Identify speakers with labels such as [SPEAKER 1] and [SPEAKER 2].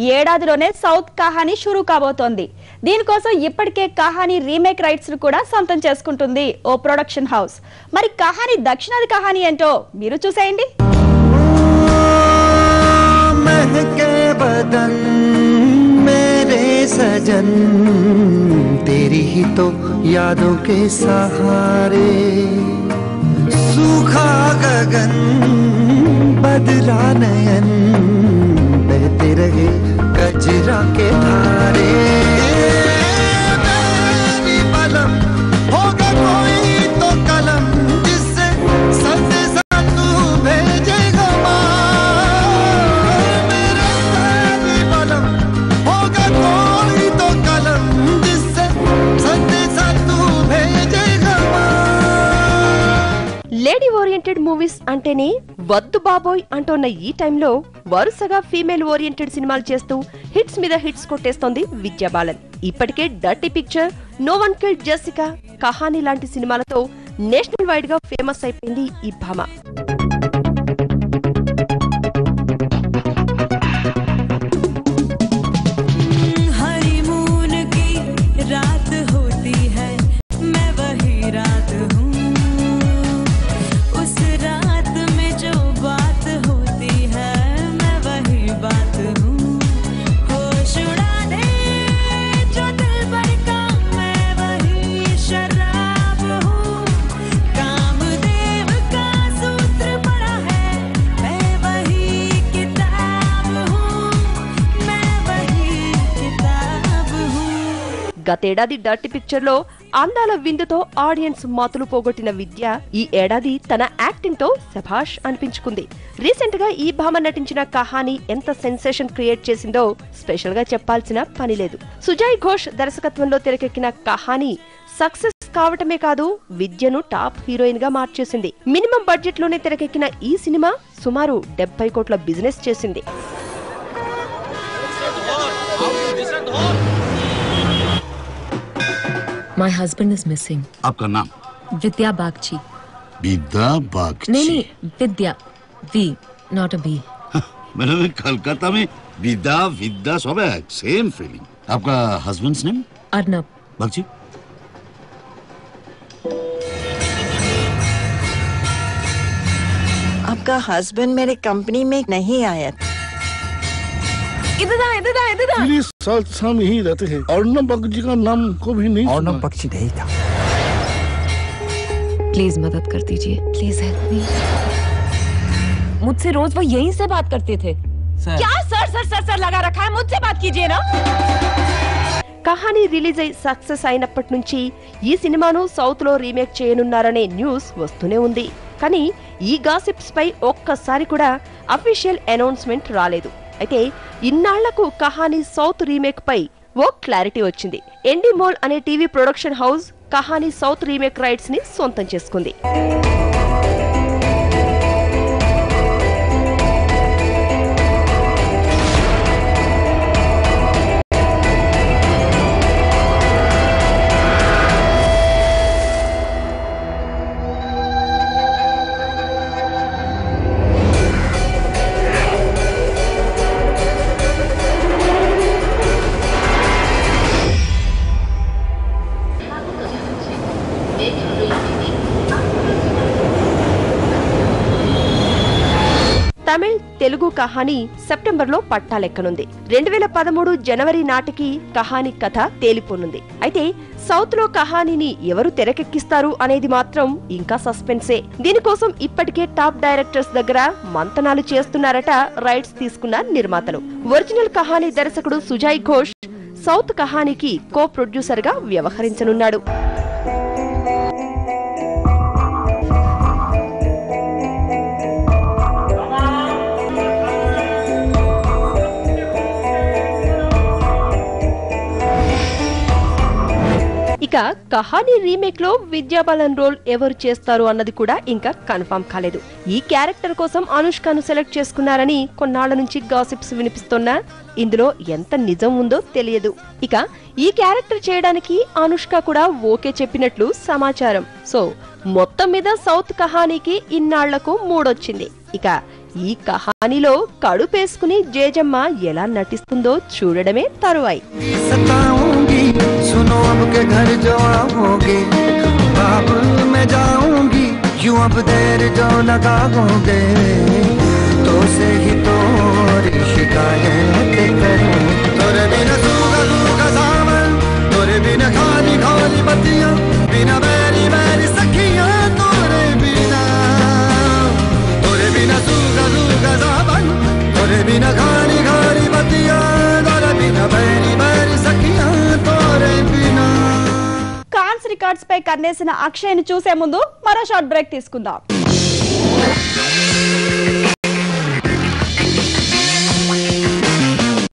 [SPEAKER 1] ఈ ఏడాదిలోనే సౌత్ కహానీ షురూ కాబోతోంది. దీనికోసం ఇప్పటికే కహానీ రీమేక్ రైట్స్ ను కూడా సొంతం చేసుకుంటుంది ఓ ప్రొడక్షన్ హౌస్. మరి కహానీ దక్షిణాది కహానీ ఏంటో మీరు చూసేయండి.
[SPEAKER 2] सजन तेरी ही तो यादों के सहारे सूखा गगन बदला नयन बहते रहे कजरा के धारे बलम होगा कोई तो कलम जिससे संदेशा तू भेजेगा मेरे बलम होगा कोई तो कलम जिससे संदेशा तू भेजेगा.
[SPEAKER 3] లేడీ ఓరియంటెడ్ మూవీస్ అంటేనే వద్దు బాబోయ్ అంటోన్న ఈ టైంలో వరుసగా ఫీమేల్ ఓరియంటెడ్ సినిమాలు చేస్తూ హిట్స్ మీద హిట్స్ కొట్టేస్తోంది విద్యా బాలన్. ఇప్పటికే dirty picture, no one killed Jessica, Kahaani లాంటి సినిమాలతో నేషనల్ వైడ్ గా ఫేమస్ అయిపోయింది ఈ భామ. గతేడాది డర్టీ పిక్చర్ లో అందాల విందుతో ఆడియన్స్ మాతులు పోగొట్టిన విద్య ఈ ఏడాది తన యాక్టింగ్ తో శభాష్ అనిపించుకుంది. రీసెంట్ గా ఈ భామ నటించిన కహానీ ఎంత సెన్సేషన్ క్రియేట్ చేసిందో స్పెషల్ గా చెప్పాల్సిన పని లేదు. సుజాయ్ ఘోష్ దర్శకత్వంలో తెరకెక్కిన కహానీ సక్సెస్ కావటమే కాదు, విద్యను టాప్ హీరోయిన్ గా మార్చేసింది. మినిమం బడ్జెట్ లోనే తెరకెక్కిన ఈ సినిమా సుమారు 70 కోట్ల బిజినెస్ చేసింది.
[SPEAKER 4] My husband is missing.
[SPEAKER 5] आपका नाम?
[SPEAKER 4] Vidya Bagchi.
[SPEAKER 5] विद्या बागची?
[SPEAKER 4] नहीं, Vidya. V, not a B.
[SPEAKER 5] मैंने कलकत्ता में विद्या सब है, सेम फीलिंग. आपका हस्बैंड्स नेम?
[SPEAKER 4] Arnab.
[SPEAKER 5] बागची?
[SPEAKER 6] आपका हस्बैंड मेरे कंपनी में नहीं आया.
[SPEAKER 4] इधर आ.
[SPEAKER 7] साथ हम यही रहते हैं. अर्नब बख्शी का नाम को भी नहीं.
[SPEAKER 2] अर्नब बख्शी नहीं था.
[SPEAKER 4] प्लीज मदद कर दीजिए. Please help me. मुझसे रोज वो यहीं से बात करते थे. क्या सर लगा रखा है? मुझसे बात कीजिए ना.
[SPEAKER 3] కహానీ రిలీజ్ అయి సక్సెస్ అయినప్పటి నుంచి ఈ సినిమాను సౌత్ లో రీమేక్ చేయనున్నారనే న్యూస్ వస్తూనే ఉంది. కానీ ఈ గాసిప్స్ పై ఒక్కసారి కూడా అఫీషియల్ అనౌన్స్మెంట్ రాలేదు. అయితే ఇన్నాళ్లకు కహానీ సౌత్ రీమేక్ పై ఓ క్లారిటీ వచ్చింది. ఎండిమోల్ అనే TV production house Kahani south remake rights ని సొంతం చేసుకుంది. తమిళ్, తెలుగు కహానీ సెప్టెంబర్ లో పట్టాలెక్కనుంది. 2013 జనవరి నాటికి కహానీ కథ తేలిపోనుంది. అయితే సౌత్ లో కహానీని ఎవరు తెరకెక్కిస్తారు అనేది మాత్రం ఇంకా సస్పెన్సే. దీనికోసం ఇప్పటికే టాప్ డైరెక్టర్స్ దగ్గర మంతనాలు చేస్తున్నారట రైట్స్ తీసుకున్న నిర్మాతలు. ఒరిజినల్ కహానీ దర్శకుడు సుజాయ్ ఘోష్ సౌత్ కహానీకి కో ప్రొడ్యూసర్ గా వ్యవహరించనున్నాడు. ఇక కహానీ రీమేక్ లో విద్యా బాలన్ రోల్ ఎవరు చేస్తారు అన్నది కూడా ఇంకా కన్ఫర్మ్ కాలేదు. ఈ క్యారెక్టర్ కోసం అనుష్కను సెలెక్ట్ చేసుకున్నారని కొన్నాళ్ల నుంచి గాసిప్స్ వినిపిస్తున్నా ఇందులో ఎంత నిజం ఉందో తెలియదు. ఇక ఈ క్యారెక్టర్ చేయడానికి అనుష్క కూడా ఓకే చెప్పినట్లు సమాచారం. సో మొత్తం మీద సౌత్ కహానీకి ఇన్నాళ్లకు మూడొచ్చింది. ఇక ఈ కహానీలో కడుపేసుకుని జేజమ్మ ఎలా నటిస్తుందో చూడడమే తరువాయి.
[SPEAKER 2] सताऊंगी सुनो अब के घर जो आओगे बाबुल में जाऊंगी यूं अब देर जो लगाओगे तो से ही तोरी शिकायत करूं तोरे बिना सूखा सूखा सावन तोरे बिना खाली खाली बत्तियां बिना मेरी मेरी सखियां तोरे बिना सूखा सूखा सावन तोरे बिना खाली खाली बत्तियां तोरे बिना मेरी मेरी सखियां तोरे बिना.
[SPEAKER 1] కాన్స్ రికార్డ్స్ పై కన్నేసిన అక్షయ్ ని చూసే ముందు మరో షార్ట్ బ్రేక్ తీసుకుందాం.